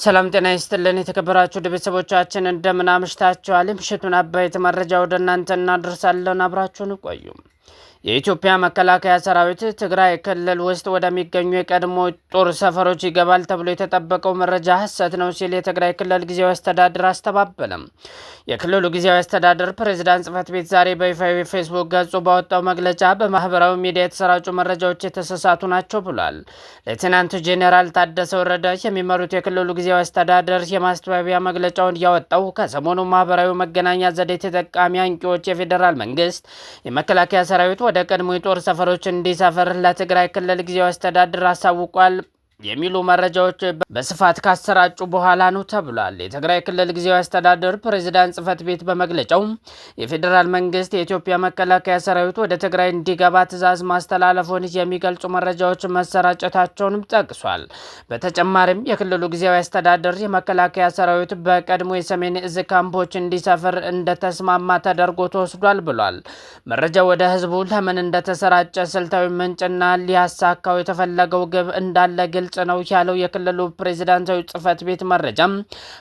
ሰላም ጤና ይስጥልን የተከበራችሁ ቤተሰቦቻችን እንደምን አምሽታችኋል? ምሽቱን አበይት መረጃ ወደ እናንተ እናደርሳለን። አብራችሁን ቆዩ። የኢትዮጵያ መከላከያ ሰራዊት ትግራይ ክልል ውስጥ ወደሚገኙ የቀድሞ ጦር ሰፈሮች ይገባል ተብሎ የተጠበቀው መረጃ ሐሰት ነው ሲል የትግራይ ክልል ጊዜያዊ አስተዳደር አስተባበለም። የክልሉ ጊዜያዊ አስተዳደር ፕሬዝዳንት ጽህፈት ቤት ዛሬ በይፋዊ ፌስቡክ ገጹ ባወጣው መግለጫ በማህበራዊ ሚዲያ የተሰራጩ መረጃዎች የተሳሳቱ ናቸው ብሏል። ሌተናንት ጄኔራል ታደሰ ወረደ የሚመሩት የክልሉ ጊዜያዊ አስተዳደር የማስተባበያ መግለጫውን ያወጣው ከሰሞኑ ማህበራዊ መገናኛ ዘዴ ተጠቃሚ አንቂዎች የፌዴራል መንግስት የመከላከያ ሰራዊት ወደ ቀድሞ የጦር ሰፈሮች እንዲሰፍር ለትግራይ ክልል ጊዜያዊ አስተዳደር አሳውቋል የሚሉ መረጃዎች በስፋት ካሰራጩ በኋላ ነው ተብሏል። የትግራይ ክልል ጊዜያዊ አስተዳደር ፕሬዝዳንት ጽህፈት ቤት በመግለጫው የፌዴራል መንግስት የኢትዮጵያ መከላከያ ሰራዊት ወደ ትግራይ እንዲገባ ትዕዛዝ ማስተላለፉን የሚገልጹ መረጃዎች መሰራጨታቸውንም ጠቅሷል። በተጨማሪም የክልሉ ጊዜያዊ አስተዳደር የመከላከያ ሰራዊት በቀድሞ የሰሜን እዝ ካምፖች እንዲሰፍር እንደተስማማ ተደርጎ ተወስዷል ብሏል። መረጃው ወደ ህዝቡ ለምን እንደተሰራጨ ስልታዊ ምንጭና ሊያሳካው የተፈለገው ግብ እንዳለ ግልጽ ነው ያለው የክልሉ ፕሬዝዳንታዊ ጽህፈት ቤት መረጃም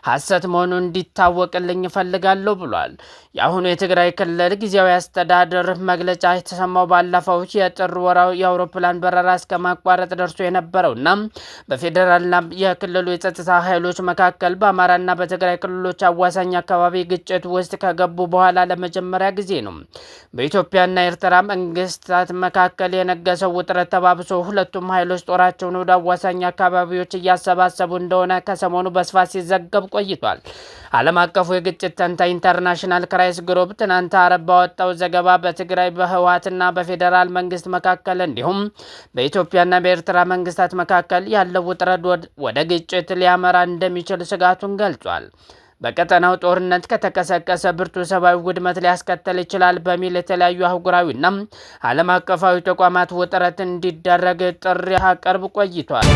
ሐሰት መሆኑን እንዲታወቅልኝ ፈልጋለሁ ብሏል። የአሁኑ የትግራይ ክልል ጊዜያዊ አስተዳደር መግለጫ የተሰማው ባለፈው የጥር ወር የአውሮፕላን በረራ እስከ ማቋረጥ ደርሶ የነበረውና በፌዴራልና የክልሉ የጸጥታ ኃይሎች መካከል በአማራና በትግራይ ክልሎች አዋሳኝ አካባቢ ግጭት ውስጥ ከገቡ በኋላ ለመጀመሪያ ጊዜ ነው። በኢትዮጵያና ኤርትራ መንግስታት መካከል የነገሰው ውጥረት ተባብሶ ሁለቱም ኃይሎች ጦራቸውን ወደ አዋሳኝ አካባቢዎች እያሰባሰቡ እንደሆነ ከሰሞኑ በስፋት ሲዘገብ ቆይቷል። ዓለም አቀፉ የግጭት ተንታኝ ኢንተርናሽናል ክራይስ ግሩፕ ትናንት አርብ ባወጣው ዘገባ በትግራይ በህወሓትና በፌዴራል መንግስት መካከል እንዲሁም በኢትዮጵያና በኤርትራ መንግስታት መካከል ያለው ውጥረት ወደ ግጭት ሊያመራ እንደሚችል ስጋቱን ገልጿል። በቀጠናው ጦርነት ከተቀሰቀሰ ብርቱ ሰብአዊ ውድመት ሊያስከትል ይችላል በሚል የተለያዩ አህጉራዊና ዓለም አቀፋዊ ተቋማት ውጥረት እንዲደረግ ጥሪ አቅርበው ቆይቷል።